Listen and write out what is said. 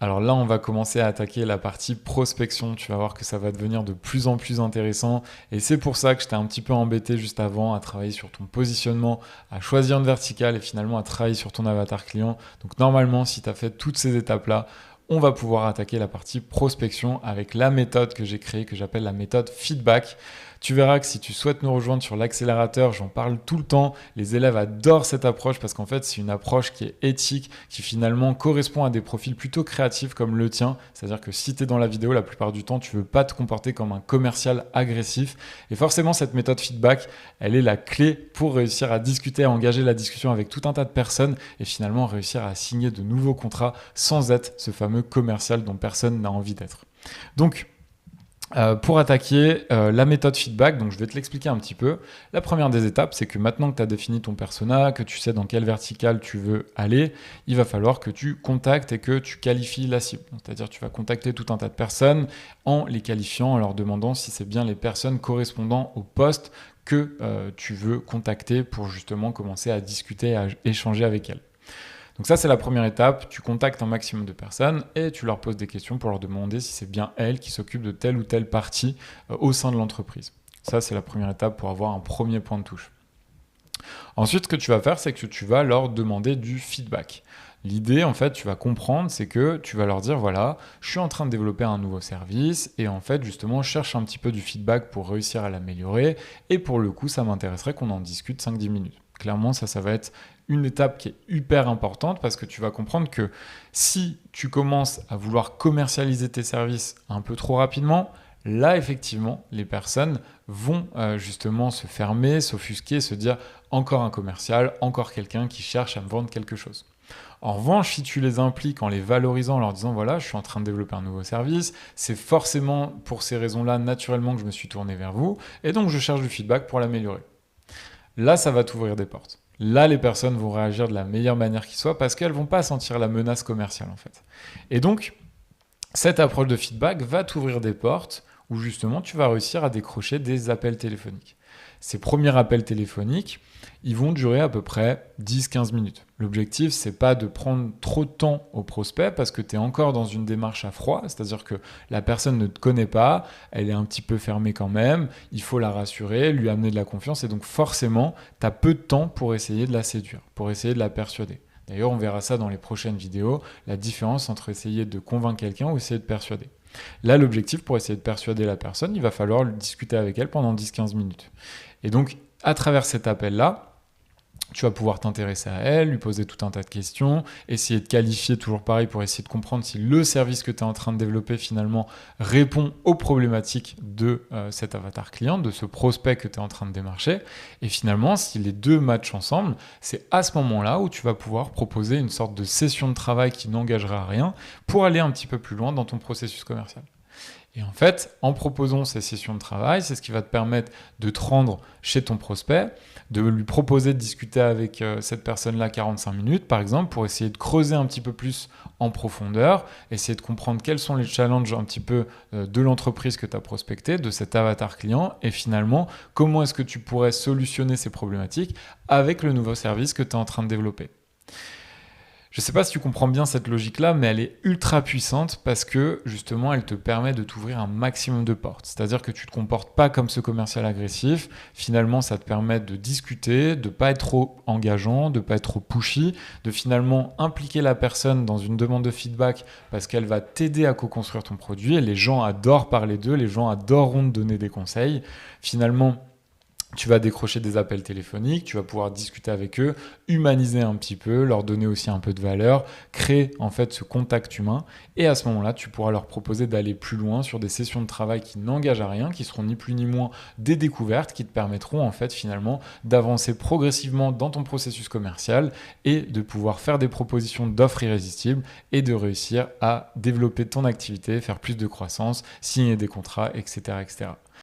Alors là, on va commencer à attaquer la partie prospection. Tu vas voir que ça va devenir de plus en plus intéressant. Et c'est pour ça que je t'ai un petit peu embêté juste avant à travailler sur ton positionnement, à choisir une verticale et finalement à travailler sur ton avatar client. Donc normalement, si tu as fait toutes ces étapes-là, on va pouvoir attaquer la partie prospection avec la méthode que j'ai créée, que j'appelle la méthode feedback. Tu verras que si tu souhaites nous rejoindre sur l'accélérateur, j'en parle tout le temps. Les élèves adorent cette approche parce qu'en fait, c'est une approche qui est éthique, qui finalement correspond à des profils plutôt créatifs comme le tien. C'est-à-dire que si tu es dans la vidéo, la plupart du temps, tu ne veux pas te comporter comme un commercial agressif. Et forcément, cette méthode feedback, elle est la clé pour réussir à discuter, à engager la discussion avec tout un tas de personnes et finalement réussir à signer de nouveaux contrats sans être ce fameux commercial dont personne n'a envie d'être. Donc, pour attaquer la méthode feedback, donc je vais te l'expliquer un petit peu. La première des étapes, c'est que maintenant que tu as défini ton persona, que tu sais dans quelle verticale tu veux aller, il va falloir que tu contactes et que tu qualifies la cible. C'est-à-dire que tu vas contacter tout un tas de personnes en les qualifiant, en leur demandant si c'est bien les personnes correspondant au poste que tu veux contacter pour justement commencer à discuter, à échanger avec elles. Donc ça, c'est la première étape. Tu contactes un maximum de personnes et tu leur poses des questions pour leur demander si c'est bien elles qui s'occupent de telle ou telle partie au sein de l'entreprise. Ça, c'est la première étape pour avoir un premier point de touche. Ensuite, ce que tu vas faire, c'est que tu vas leur demander du feedback. L'idée, en fait, tu vas comprendre, c'est que tu vas leur dire, voilà, je suis en train de développer un nouveau service et en fait, justement, je cherche un petit peu du feedback pour réussir à l'améliorer et pour le coup, ça m'intéresserait qu'on en discute 5-10 minutes. Clairement, ça va être une étape qui est hyper importante parce que tu vas comprendre que si tu commences à vouloir commercialiser tes services un peu trop rapidement, là, effectivement, les personnes vont justement se fermer, s'offusquer, se dire encore un commercial, encore quelqu'un qui cherche à me vendre quelque chose. En revanche, si tu les impliques en les valorisant, en leur disant voilà, je suis en train de développer un nouveau service, c'est forcément pour ces raisons-là naturellement que je me suis tourné vers vous et donc je cherche du feedback pour l'améliorer. Là, ça va t'ouvrir des portes. Là, les personnes vont réagir de la meilleure manière qui soit parce qu'elles ne vont pas sentir la menace commerciale en fait. Et donc, cette approche de feedback va t'ouvrir des portes où justement tu vas réussir à décrocher des appels téléphoniques. Ces premiers appels téléphoniques, ils vont durer à peu près 10-15 minutes. L'objectif, c'est pas de prendre trop de temps au prospect parce que tu es encore dans une démarche à froid, c'est-à-dire que la personne ne te connaît pas, elle est un petit peu fermée quand même, il faut la rassurer, lui amener de la confiance et donc forcément, tu as peu de temps pour essayer de la séduire, pour essayer de la persuader. D'ailleurs, on verra ça dans les prochaines vidéos, la différence entre essayer de convaincre quelqu'un ou essayer de persuader. Là, l'objectif pour essayer de persuader la personne, il va falloir discuter avec elle pendant 10-15 minutes. Et donc, à travers cet appel-là, tu vas pouvoir t'intéresser à elle, lui poser tout un tas de questions, essayer de qualifier toujours pareil pour essayer de comprendre si le service que tu es en train de développer finalement répond aux problématiques de cet avatar client, de ce prospect que tu es en train de démarcher. Et finalement, si les deux matchent ensemble, c'est à ce moment-là où tu vas pouvoir proposer une sorte de session de travail qui n'engagera à rien pour aller un petit peu plus loin dans ton processus commercial. Et en fait, en proposant ces sessions de travail, c'est ce qui va te permettre de te rendre chez ton prospect, de lui proposer de discuter avec cette personne-là 45 minutes, par exemple, pour essayer de creuser un petit peu plus en profondeur, essayer de comprendre quels sont les challenges un petit peu de l'entreprise que tu as prospecté, de cet avatar client, et finalement, comment est-ce que tu pourrais solutionner ces problématiques avec le nouveau service que tu es en train de développer. Je ne sais pas si tu comprends bien cette logique-là, mais elle est ultra puissante parce que justement, elle te permet de t'ouvrir un maximum de portes. C'est-à-dire que tu ne te comportes pas comme ce commercial agressif. Finalement, ça te permet de discuter, de ne pas être trop engageant, de ne pas être trop pushy, de finalement impliquer la personne dans une demande de feedback parce qu'elle va t'aider à co-construire ton produit. Et les gens adorent parler d'eux, les gens adoreront te donner des conseils. Finalement, tu vas décrocher des appels téléphoniques, tu vas pouvoir discuter avec eux, humaniser un petit peu, leur donner aussi un peu de valeur, créer en fait ce contact humain. Et à ce moment-là, tu pourras leur proposer d'aller plus loin sur des sessions de travail qui n'engagent à rien, qui seront ni plus ni moins des découvertes qui te permettront en fait finalement d'avancer progressivement dans ton processus commercial et de pouvoir faire des propositions d'offres irrésistibles et de réussir à développer ton activité, faire plus de croissance, signer des contrats, etc., etc.